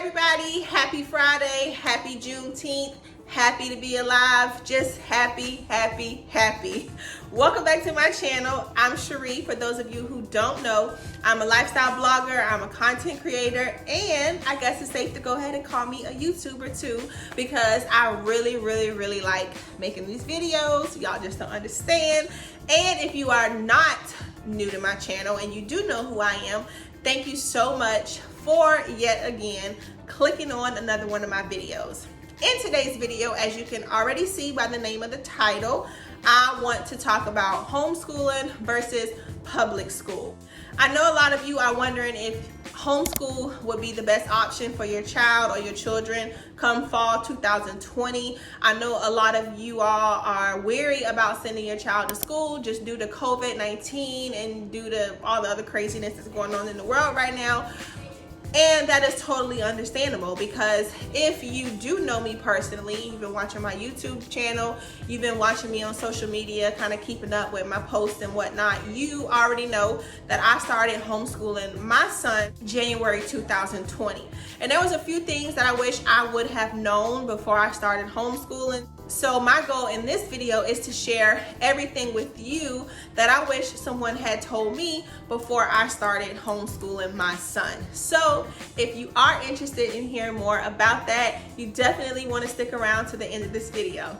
everybody, happy Friday, happy Juneteenth, happy to be alive, just happy. Welcome back to my channel. I'm Cheric. For those of you who don't know, I'm a lifestyle blogger, I'm a content creator, and I guess it's safe to go ahead and call me a YouTuber too, because I really like making these videos. Y'all just don't understand. And if you are not new to my channel and you do know who I am, thank you so much for yet again clicking on another one of my videos. In today's video, as you can already see by the name of the title, I want to talk about homeschooling versus public school. I know a lot of you are wondering if homeschool would be the best option for your child or your children come fall 2020. I know a lot of you all are weary about sending your child to school just due to COVID-19 and due to all the other craziness that's going on in the world right now. And that is totally understandable, because if you do know me personally, you've been watching my YouTube channel, you've been watching me on social media, kind of keeping up with my posts and whatnot, you already know that I started homeschooling my son January 2020. And there was a few things that I wish I would have known before I started homeschooling. So my goal in this video is to share everything with you that I wish someone had told me before I started homeschooling my son. So if you are interested in hearing more about that, you definitely want to stick around to the end of this video.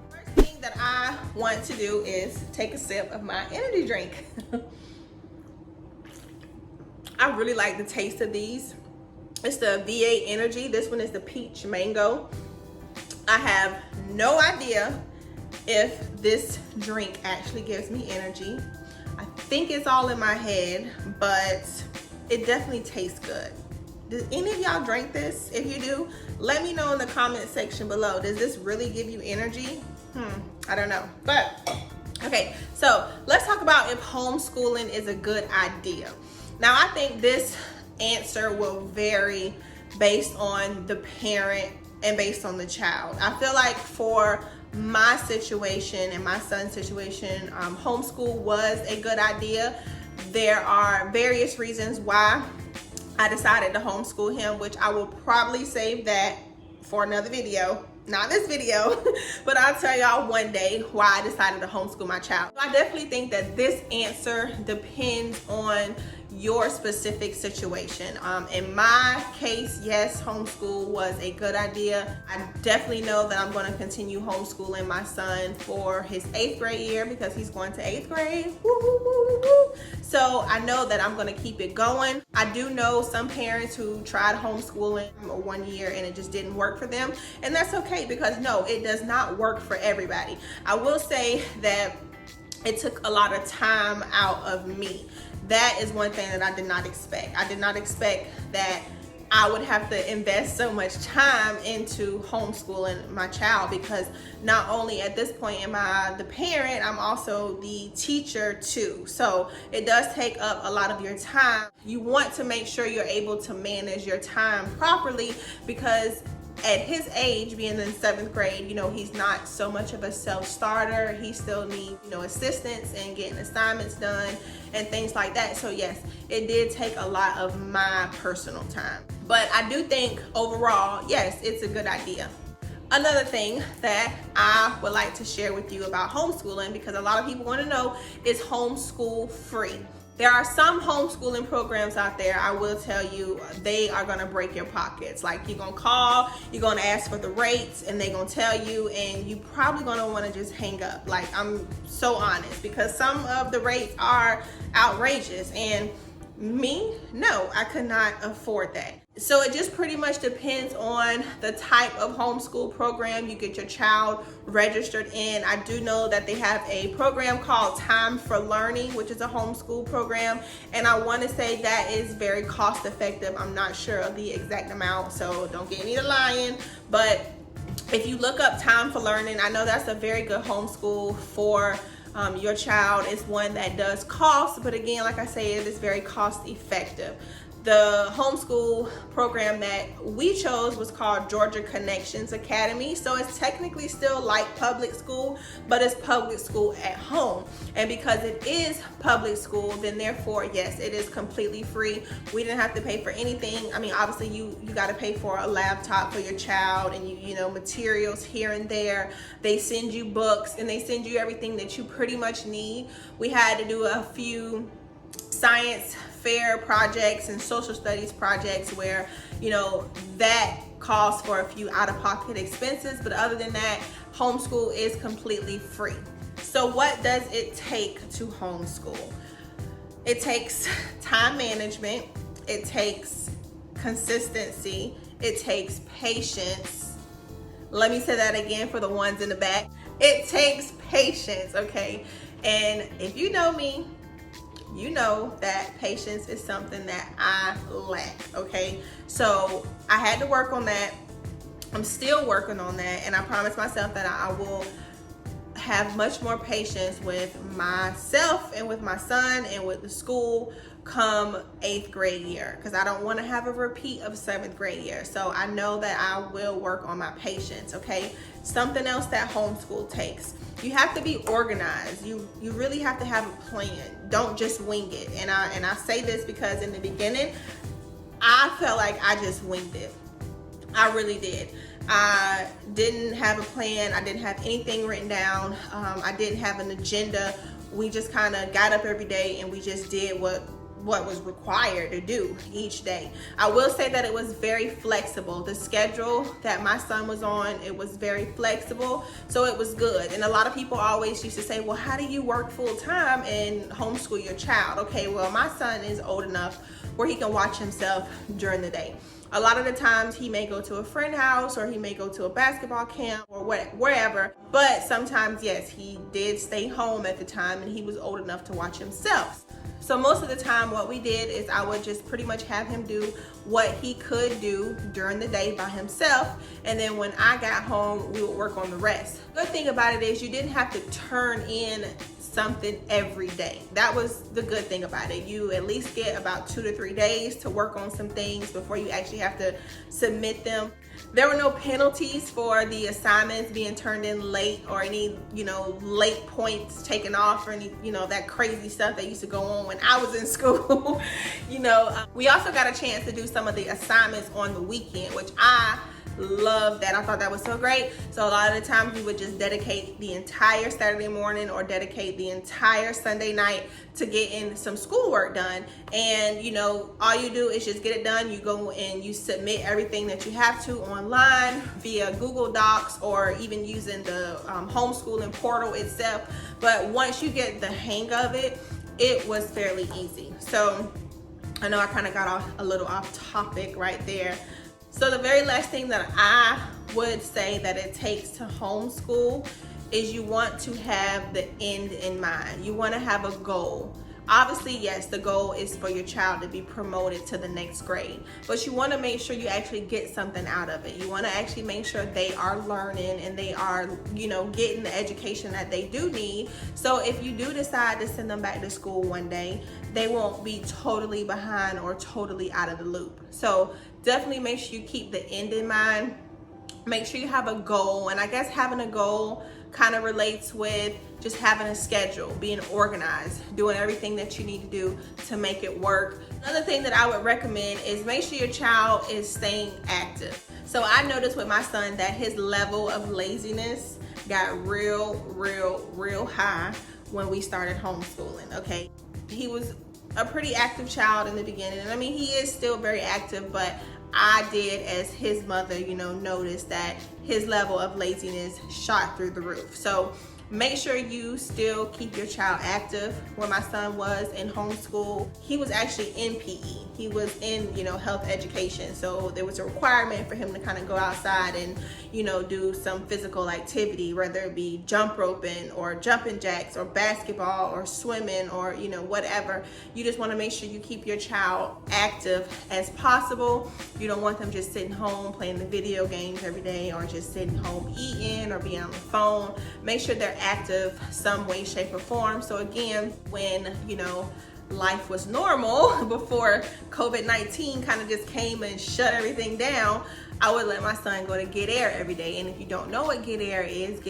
First thing that I want to do is take a sip of my energy drink. I really like the taste of these. It's the VA Energy. This one is the peach mango. I have no idea if this drink actually gives me energy. I think it's all in my head, but it definitely tastes good. Does any of y'all drink this? If you do, let me know in the comment section below. Does this really give you energy? I don't know, but okay. So let's talk about if homeschooling is a good idea. Now, I think this answer will vary based on the parent and based on the child. I feel like for my situation and my son's situation, homeschool was a good idea. There are various reasons why I decided to homeschool him, which I will probably save that for another video. Not this video, but I'll tell y'all one day why I decided to homeschool my child. I definitely think that this answer depends on your specific situation. In my case, yes, homeschool was a good idea. I definitely know that I'm going to continue homeschooling my son for his 8th grade year, because he's going to 8th grade. Woo, woo, woo, woo. So I know that I'm going to keep it going. I do know some parents who tried homeschooling 1 year and it just didn't work for them, and that's okay, because no, it does not work for everybody. I will say that it took a lot of time out of me. That is one thing that I did not expect. I did not expect that I would have to invest so much time into homeschooling my child, because not only at this point am I the parent, I'm also the teacher too. So it does take up a lot of your time. You want to make sure you're able to manage your time properly, because at his age, being in 7th grade, you know, he's not so much of a self-starter. He still needs, you know, assistance and getting assignments done and things like that. So yes, it did take a lot of my personal time. But I do think overall, yes, it's a good idea. Another thing that I would like to share with you about homeschooling, because a lot of people want to know, is homeschool free? There are some homeschooling programs out there, I will tell you, they are gonna break your pockets. Like, you're gonna call, you're gonna ask for the rates, and they're gonna tell you, and you probably gonna wanna just hang up. Like, I'm so honest, because some of the rates are outrageous, and me, no, I could not afford that. So it just pretty much depends on the type of homeschool program you get your child registered in. I do know that they have a program called Time for Learning, which is a homeschool program, and I want to say that is very cost effective. I'm not sure of the exact amount, so don't get me to lying, but if you look up Time for Learning, I know that's a very good homeschool for your child. Is one that does cost, but again, like I say, it is very cost effective. The homeschool program that we chose was called Georgia Connections Academy. So it's technically still like public school, but it's public school at home. And because it is public school, then therefore, yes, it is completely free. We didn't have to pay for anything. I mean, obviously you got to pay for a laptop for your child, and you know, materials here and there. They send you books, and they send you everything that you pretty much need. We had to do a few science fair projects and social studies projects where, you know, that calls for a few out-of-pocket expenses, but other than that, homeschool is completely free. So what does it take to homeschool? It takes time management, it takes consistency, it takes patience. Let me say that again for the ones in the back. It takes patience, okay? And if you know me, you know that patience is something that I lack, okay? So I had to work on that. I'm still working on that, and I promised myself that I will have much more patience with myself and with my son and with the school come 8th grade year, because I don't want to have a repeat of 7th grade year. So I know that I will work on my patience, okay? Something else that homeschool takes. You have to be organized. You really have to have a plan. Don't just wing it. And I say this because in the beginning, I felt like I just winged it. I really did. I didn't have a plan. I didn't have anything written down. I didn't have an agenda. We just kind of got up every day and we just did what was required to do each day. I will say that it was very flexible. The schedule that my son was on, it was very flexible, so it was good. And a lot of people always used to say, well, how do you work full time and homeschool your child? Okay, well, my son is old enough where he can watch himself during the day. A lot of the times he may go to a friend's house, or he may go to a basketball camp, or wherever. But sometimes, yes, he did stay home at the time, and he was old enough to watch himself. So most of the time what we did is I would just pretty much have him do what he could do during the day by himself, and then when I got home, we would work on the rest. The good thing about it is you didn't have to turn in something every day. That was the good thing about it. You at least get about 2 to 3 days to work on some things before you actually have to submit them. There were no penalties for the assignments being turned in late, or any, you know, late points taken off, or any, you know, that crazy stuff that used to go on when I was in school. You know, we also got a chance to do some of the assignments on the weekend, which I love that. I thought that was so great. So a lot of the times we would just dedicate the entire Saturday morning or dedicate the entire Sunday night to getting some schoolwork done. And you know, all you do is just get it done. You go and you submit everything that you have to online via Google Docs, or even using the homeschooling portal itself. But once you get the hang of it, it was fairly easy. So I know I kind of got off a little off topic right there. So the very last thing that I would say that it takes to homeschool is you want to have the end in mind. You want to have a goal. Obviously, yes, the goal is for your child to be promoted to the next grade, but you want to make sure you actually get something out of it. You want to actually make sure they are learning and they are, you know, getting the education that they do need. So if you do decide to send them back to school one day, they won't be totally behind or totally out of the loop. So definitely make sure you keep the end in mind. Make sure you have a goal, and I guess having a goal kind of relates with just having a schedule, being organized, doing everything that you need to do to make it work. Another thing that I would recommend is make sure your child is staying active. So I noticed with my son that his level of laziness got real high when we started homeschooling, okay? He was a pretty active child in the beginning, and I mean, he is still very active, but I did, as his mother, you know, notice that his level of laziness shot through the roof. So make sure you still keep your child active. Where my son was in homeschool, he was actually in PE. He was in, you know, health education. So there was a requirement for him to kind of go outside and, you know, do some physical activity, whether it be jump roping or jumping jacks or basketball or swimming or, you know, whatever. You just want to make sure you keep your child active as possible. You don't want them just sitting home playing the video games every day, or just sitting home eating or being on the phone. Make sure they're active some way, shape, or form. So again, when, you know, life was normal before COVID-19 kind of just came and shut everything down, I would let my son go to Get Air every day. And if you don't know what Get Air is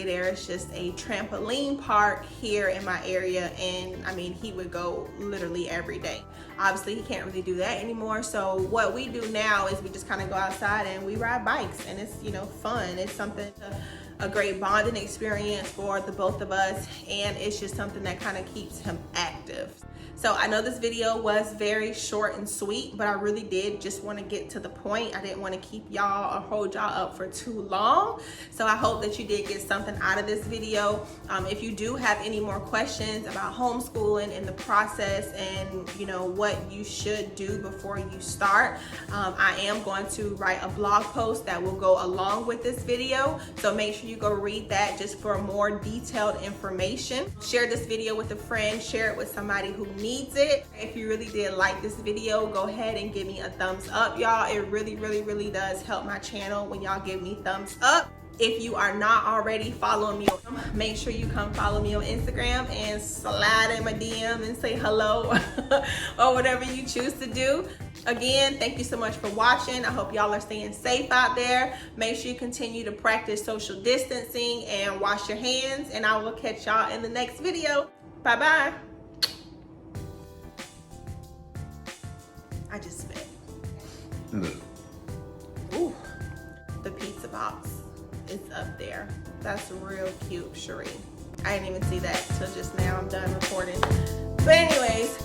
just a trampoline park here in my area. And I mean, he would go literally every day. Obviously, he can't really do that anymore. So what we do now is we just kind of go outside and we ride bikes, and it's, you know, fun. It's something, a great bonding experience for the both of us, and it's just something that kind of keeps him active. So I know this video was very short and sweet, but I really did just want to get to the point. I didn't want to keep y'all or hold y'all up for too long. So I hope that you did get something out of this video. If you do have any more questions about homeschooling and the process and, you know, what you should do before you start, I am going to write a blog post that will go along with this video. So make sure you go read that just for more detailed information. Share this video with a friend, share it with somebody who needs it. If you really did like this video, go ahead and give me a thumbs up, y'all. It really does help my channel when y'all give me thumbs up. If you are not already following me, make sure you come follow me on Instagram and slide in my DM and say hello or whatever you choose to do. Again, thank you so much for watching. I hope y'all are staying safe out there. Make sure you continue to practice social distancing and wash your hands, and I will catch y'all in the next video. Bye-bye. I just spit. Ooh, the pizza box is up there. That's real cute, Cheric. I didn't even see that till just now. I'm done recording. But anyways,